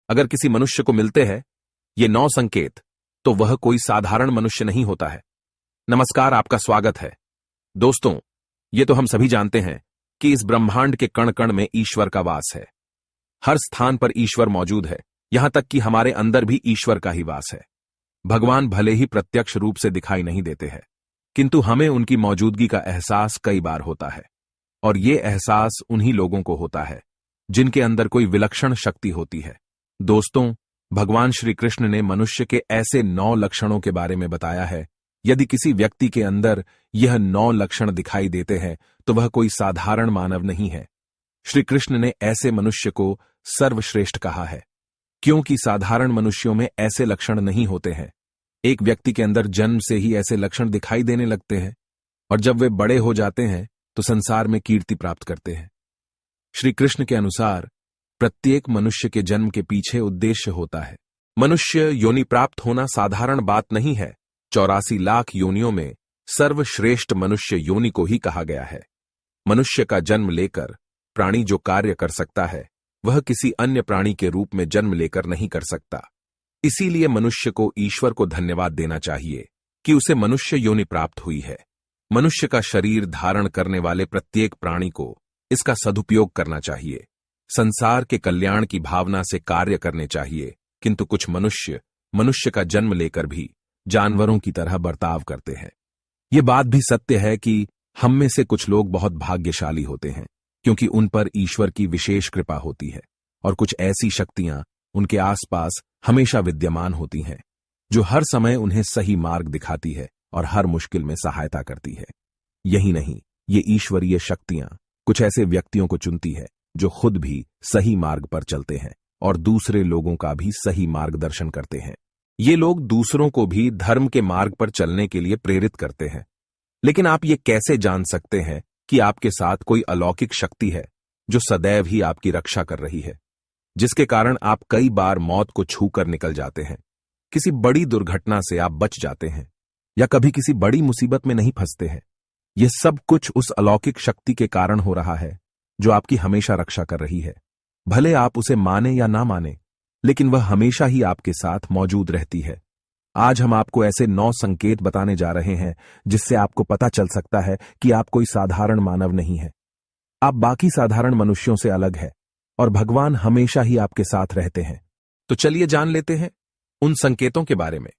अगर किसी मनुष्य को मिलते हैं ये 9 संकेत, तो वह कोई साधारण मनुष्य नहीं होता है। नमस्कार, आपका स्वागत है। दोस्तों, ये तो हम सभी जानते हैं कि इस ब्रह्मांड के कण कण में ईश्वर का वास है। हर स्थान पर ईश्वर मौजूद है, यहां तक कि हमारे अंदर भी ईश्वर का ही वास है। भगवान भले ही प्रत्यक्ष रूप से दिखाई नहीं देते हैं, किंतु हमें उनकी मौजूदगी का एहसास कई बार होता है। और ये एहसास उन्हीं लोगों को होता है जिनके अंदर कोई विलक्षण शक्ति होती है। दोस्तों, भगवान श्री कृष्ण ने मनुष्य के ऐसे 9 लक्षणों के बारे में बताया है। यदि किसी व्यक्ति के अंदर यह 9 लक्षण दिखाई देते हैं तो वह कोई साधारण मानव नहीं है। श्री कृष्ण ने ऐसे मनुष्य को सर्वश्रेष्ठ कहा है, क्योंकि साधारण मनुष्यों में ऐसे लक्षण नहीं होते हैं। एक व्यक्ति के अंदर जन्म से ही ऐसे लक्षण दिखाई देने लगते हैं, और जब वे बड़े हो जाते हैं तो संसार में कीर्ति प्राप्त करते हैं। श्री कृष्ण के अनुसार प्रत्येक मनुष्य के जन्म के पीछे उद्देश्य होता है। मनुष्य योनि प्राप्त होना साधारण बात नहीं है। 84 लाख योनियों में सर्वश्रेष्ठ मनुष्य योनि को ही कहा गया है। मनुष्य का जन्म लेकर प्राणी जो कार्य कर सकता है, वह किसी अन्य प्राणी के रूप में जन्म लेकर नहीं कर सकता। इसीलिए मनुष्य को ईश्वर को धन्यवाद देना चाहिए कि उसे मनुष्य योनि प्राप्त हुई है। मनुष्य का शरीर धारण करने वाले प्रत्येक प्राणी को इसका सदुपयोग करना चाहिए। संसार के कल्याण की भावना से कार्य करने चाहिए, किंतु कुछ मनुष्य का जन्म लेकर भी जानवरों की तरह बर्ताव करते हैं। ये बात भी सत्य है कि हम में से कुछ लोग बहुत भाग्यशाली होते हैं, क्योंकि उन पर ईश्वर की विशेष कृपा होती है, और कुछ ऐसी शक्तियां उनके आसपास हमेशा विद्यमान होती हैं, जो हर समय उन्हें सही मार्ग दिखाती है और हर मुश्किल में सहायता करती है। यही नहीं, ये ईश्वरीय शक्तियां कुछ ऐसे व्यक्तियों को चुनती है जो खुद भी सही मार्ग पर चलते हैं और दूसरे लोगों का भी सही मार्गदर्शन करते हैं। ये लोग दूसरों को भी धर्म के मार्ग पर चलने के लिए प्रेरित करते हैं। लेकिन आप ये कैसे जान सकते हैं कि आपके साथ कोई अलौकिक शक्ति है जो सदैव ही आपकी रक्षा कर रही है, जिसके कारण आप कई बार मौत को छूकर निकल जाते हैं, किसी बड़ी दुर्घटना से आप बच जाते हैं, या कभी किसी बड़ी मुसीबत में नहीं फंसते हैं? यह सब कुछ उस अलौकिक शक्ति के कारण हो रहा है जो आपकी हमेशा रक्षा कर रही है। भले आप उसे माने या ना माने, लेकिन वह हमेशा ही आपके साथ मौजूद रहती है। आज हम आपको ऐसे 9 संकेत बताने जा रहे हैं जिससे आपको पता चल सकता है कि आप कोई साधारण मानव नहीं है। आप बाकी साधारण मनुष्यों से अलग है, और भगवान हमेशा ही आपके साथ रहते हैं। तो चलिए जान लेते हैं उन संकेतों के बारे में।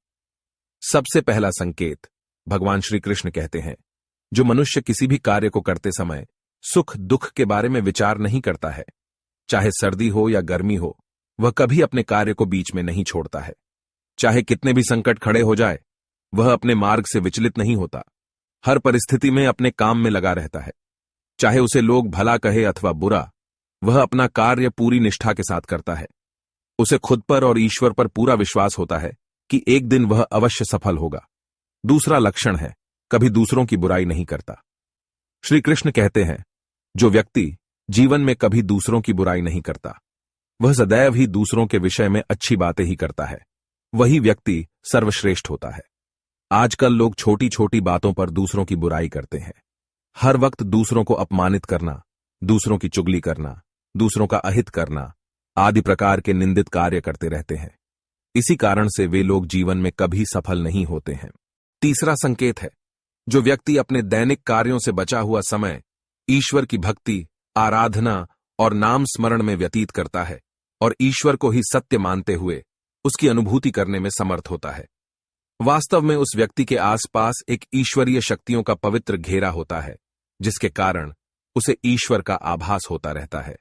सबसे पहला संकेत, भगवान श्री कृष्ण कहते हैं, जो मनुष्य किसी भी कार्य को करते समय सुख दुख के बारे में विचार नहीं करता है, चाहे सर्दी हो या गर्मी हो, वह कभी अपने कार्य को बीच में नहीं छोड़ता है। चाहे कितने भी संकट खड़े हो जाए, वह अपने मार्ग से विचलित नहीं होता। हर परिस्थिति में अपने काम में लगा रहता है। चाहे उसे लोग भला कहे अथवा बुरा, वह अपना कार्य पूरी निष्ठा के साथ करता है। उसे खुद पर और ईश्वर पर पूरा विश्वास होता है कि एक दिन वह अवश्य सफल होगा। दूसरा लक्षण है, कभी दूसरों की बुराई नहीं करता। श्री कृष्ण कहते हैं, जो व्यक्ति जीवन में कभी दूसरों की बुराई नहीं करता, वह सदैव ही दूसरों के विषय में अच्छी बातें ही करता है, वही व्यक्ति सर्वश्रेष्ठ होता है। आजकल लोग छोटी छोटी बातों पर दूसरों की बुराई करते हैं। हर वक्त दूसरों को अपमानित करना, दूसरों की चुगली करना, दूसरों का अहित करना आदि प्रकार के निंदित कार्य करते रहते हैं। इसी कारण से वे लोग जीवन में कभी सफल नहीं होते हैं। तीसरा संकेत है, जो व्यक्ति अपने दैनिक कार्यों से बचा हुआ समय ईश्वर की भक्ति, आराधना और नाम स्मरण में व्यतीत करता है और ईश्वर को ही सत्य मानते हुए उसकी अनुभूति करने में समर्थ होता है। वास्तव में उस व्यक्ति के आसपास एक ईश्वरीय शक्तियों का पवित्र घेरा होता है, जिसके कारण उसे ईश्वर का आभास होता रहता है।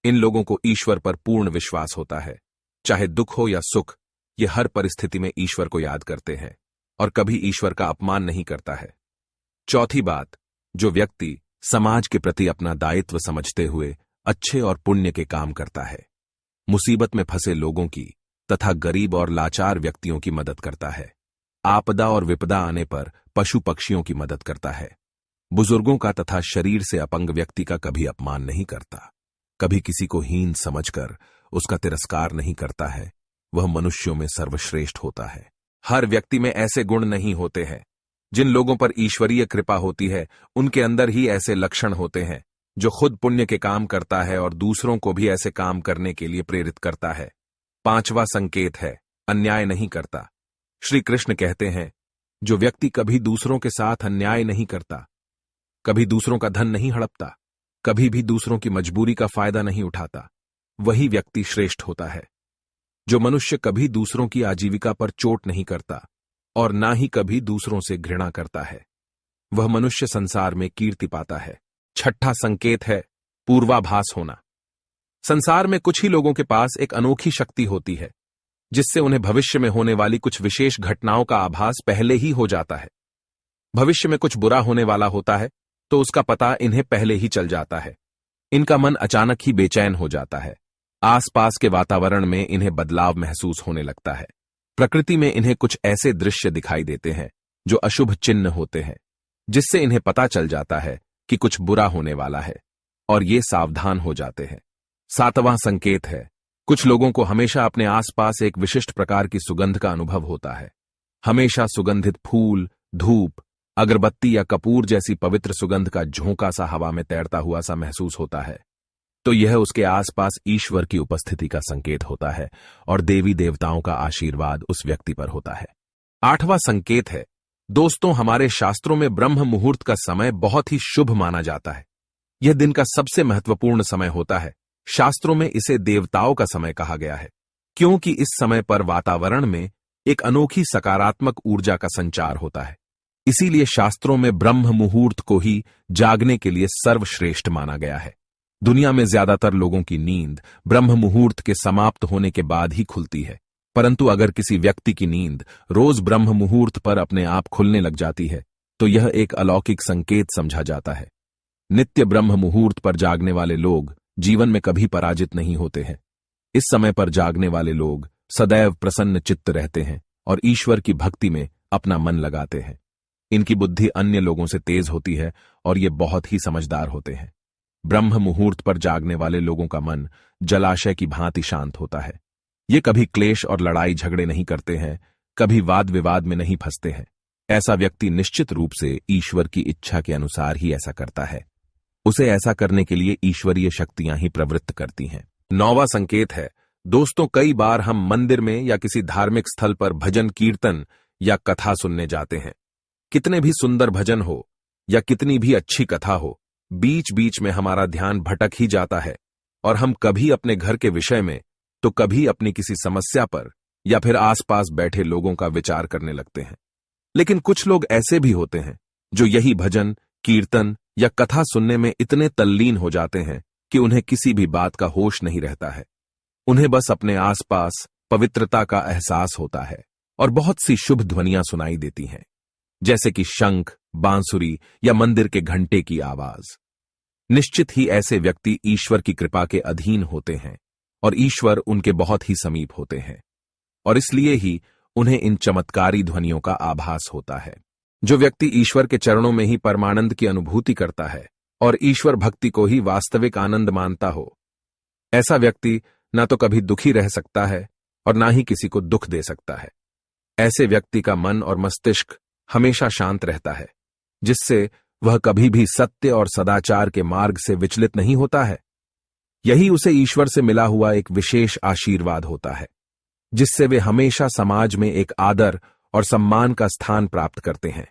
इन लोगों को ईश्वर पर पूर्ण विश्वास होता है। चाहे दुख हो या सुख, ये हर परिस्थिति में ईश्वर को याद करते हैं और कभी ईश्वर का अपमान नहीं करता है। चौथी बात, जो व्यक्ति समाज के प्रति अपना दायित्व समझते हुए अच्छे और पुण्य के काम करता है, मुसीबत में फंसे लोगों की तथा गरीब और लाचार व्यक्तियों की मदद करता है, आपदा और विपदा आने पर पशु पक्षियों की मदद करता है, बुजुर्गों का तथा शरीर से अपंग व्यक्ति का कभी अपमान नहीं करता, कभी किसी को हीन समझकर उसका तिरस्कार नहीं करता है, वह मनुष्यों में सर्वश्रेष्ठ होता है। हर व्यक्ति में ऐसे गुण नहीं होते हैं। जिन लोगों पर ईश्वरीय कृपा होती है, उनके अंदर ही ऐसे लक्षण होते हैं, जो खुद पुण्य के काम करता है और दूसरों को भी ऐसे काम करने के लिए प्रेरित करता है। 5वां संकेत है, अन्याय नहीं करता। श्री कृष्ण कहते हैं, जो व्यक्ति कभी दूसरों के साथ अन्याय नहीं करता, कभी दूसरों का धन नहीं हड़पता, कभी भी दूसरों की मजबूरी का फायदा नहीं उठाता, वही व्यक्ति श्रेष्ठ होता है। जो मनुष्य कभी दूसरों की आजीविका पर चोट नहीं करता और ना ही कभी दूसरों से घृणा करता है, वह मनुष्य संसार में कीर्ति पाता है। 6वां संकेत है, पूर्वाभास होना। संसार में कुछ ही लोगों के पास एक अनोखी शक्ति होती है, जिससे उन्हें भविष्य में होने वाली कुछ विशेष घटनाओं का आभास पहले ही हो जाता है। भविष्य में कुछ बुरा होने वाला होता है तो उसका पता इन्हें पहले ही चल जाता है। इनका मन अचानक ही बेचैन हो जाता है। आसपास के वातावरण में इन्हें बदलाव महसूस होने लगता है। प्रकृति में इन्हें कुछ ऐसे दृश्य दिखाई देते हैं जो अशुभ चिन्ह होते हैं, जिससे इन्हें पता चल जाता है कि कुछ बुरा होने वाला है और ये सावधान हो जाते हैं। 7वां संकेत है, कुछ लोगों को हमेशा अपने आसपास एक विशिष्ट प्रकार की सुगंध का अनुभव होता है। हमेशा सुगंधित फूल, धूप, अगरबत्ती या कपूर जैसी पवित्र सुगंध का झोंका सा हवा में तैरता हुआ सा महसूस होता है, तो यह उसके आसपास ईश्वर की उपस्थिति का संकेत होता है और देवी देवताओं का आशीर्वाद उस व्यक्ति पर होता है। 8वां संकेत है, दोस्तों, हमारे शास्त्रों में ब्रह्म मुहूर्त का समय बहुत ही शुभ माना जाता है। यह दिन का सबसे महत्वपूर्ण समय होता है। शास्त्रों में इसे देवताओं का समय कहा गया है, क्योंकि इस समय पर वातावरण में एक अनोखी सकारात्मक ऊर्जा का संचार होता है। इसीलिए शास्त्रों में ब्रह्म मुहूर्त को ही जागने के लिए सर्वश्रेष्ठ माना गया है। दुनिया में ज्यादातर लोगों की नींद ब्रह्म मुहूर्त के समाप्त होने के बाद ही खुलती है, परंतु अगर किसी व्यक्ति की नींद रोज ब्रह्म मुहूर्त पर अपने आप खुलने लग जाती है, तो यह एक अलौकिक संकेत समझा जाता है। नित्य ब्रह्म मुहूर्त पर जागने वाले लोग जीवन में कभी पराजित नहीं होते हैं। इस समय पर जागने वाले लोग सदैव प्रसन्न चित्त रहते हैं और ईश्वर की भक्ति में अपना मन लगाते हैं। इनकी बुद्धि अन्य लोगों से तेज होती है और ये बहुत ही समझदार होते हैं। ब्रह्म मुहूर्त पर जागने वाले लोगों का मन जलाशय की भांति शांत होता है। ये कभी क्लेश और लड़ाई झगड़े नहीं करते हैं, कभी वाद विवाद में नहीं फंसते हैं। ऐसा व्यक्ति निश्चित रूप से ईश्वर की इच्छा के अनुसार ही ऐसा करता है। उसे ऐसा करने के लिए ईश्वरीय शक्तियां ही प्रवृत्त करती हैं। 9वां संकेत है, दोस्तों, कई बार हम मंदिर में या किसी धार्मिक स्थल पर भजन कीर्तन या कथा सुनने जाते हैं। कितने भी सुंदर भजन हो या कितनी भी अच्छी कथा हो, बीच बीच में हमारा ध्यान भटक ही जाता है और हम कभी अपने घर के विषय में तो कभी अपनी किसी समस्या पर या फिर आसपास बैठे लोगों का विचार करने लगते हैं। लेकिन कुछ लोग ऐसे भी होते हैं जो यही भजन, कीर्तन या कथा सुनने में इतने तल्लीन हो जाते हैं कि उन्हें किसी भी बात का होश नहीं रहता है। उन्हें बस अपने आसपास पवित्रता का एहसास होता है और बहुत सी शुभ ध्वनियां सुनाई देती हैं, जैसे कि शंख, बांसुरी या मंदिर के घंटे की आवाज। निश्चित ही ऐसे व्यक्ति ईश्वर की कृपा के अधीन होते हैं और ईश्वर उनके बहुत ही समीप होते हैं और इसलिए ही उन्हें इन चमत्कारी ध्वनियों का आभास होता है। जो व्यक्ति ईश्वर के चरणों में ही परमानंद की अनुभूति करता है और ईश्वर भक्ति को ही वास्तविक आनंद मानता हो, ऐसा व्यक्ति ना तो कभी दुखी रह सकता है और ना ही किसी को दुख दे सकता है। ऐसे व्यक्ति का मन और मस्तिष्क हमेशा शांत रहता है, जिससे वह कभी भी सत्य और सदाचार के मार्ग से विचलित नहीं होता है। यही उसे ईश्वर से मिला हुआ एक विशेष आशीर्वाद होता है, जिससे वे हमेशा समाज में एक आदर और सम्मान का स्थान प्राप्त करते हैं।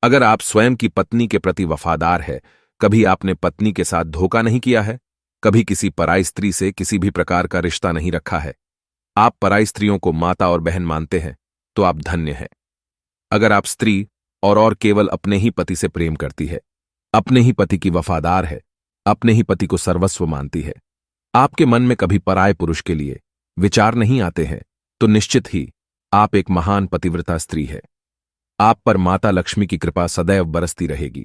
अगर आप स्वयं की पत्नी के प्रति वफादार है, कभी आपने पत्नी के साथ धोखा नहीं किया है, कभी किसी पराई स्त्री से किसी भी प्रकार का रिश्ता नहीं रखा है, आप पराई स्त्रियों को माता और बहन मानते हैं, तो आप धन्य हैं। अगर आप स्त्री और केवल अपने ही पति से प्रेम करती है, अपने ही पति की वफादार है, अपने ही पति को सर्वस्व मानती है, आपके मन में कभी पराये पुरुष के लिए विचार नहीं आते हैं, तो निश्चित ही आप एक महान पतिव्रता स्त्री है। आप पर माता लक्ष्मी की कृपा सदैव बरसती रहेगी।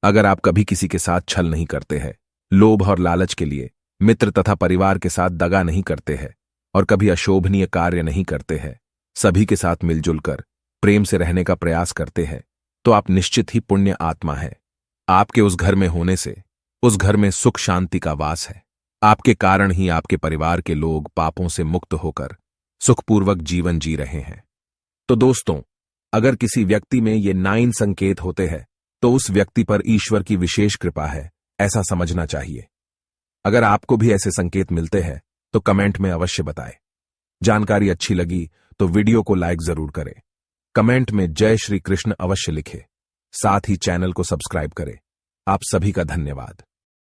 अगर आप कभी किसी के साथ छल नहीं करते हैं, लोभ और लालच के लिए मित्र तथा परिवार के साथ दगा नहीं करते हैं और कभी अशोभनीय कार्य नहीं करते हैं, सभी के साथ मिलजुल कर प्रेम से रहने का प्रयास करते हैं, तो आप निश्चित ही पुण्य आत्मा है। आपके उस घर में होने से उस घर में सुख शांति का वास है। आपके कारण ही आपके परिवार के लोग पापों से मुक्त होकर सुखपूर्वक जीवन जी रहे हैं। तो दोस्तों, अगर किसी व्यक्ति में ये 9 संकेत होते हैं, तो उस व्यक्ति पर ईश्वर की विशेष कृपा है, ऐसा समझना चाहिए। अगर आपको भी ऐसे संकेत मिलते हैं तो कमेंट में अवश्य बताएं। जानकारी अच्छी लगी तो वीडियो को लाइक जरूर करें। कमेंट में जय श्री कृष्ण अवश्य लिखें। साथ ही चैनल को सब्सक्राइब करें। आप सभी का धन्यवाद।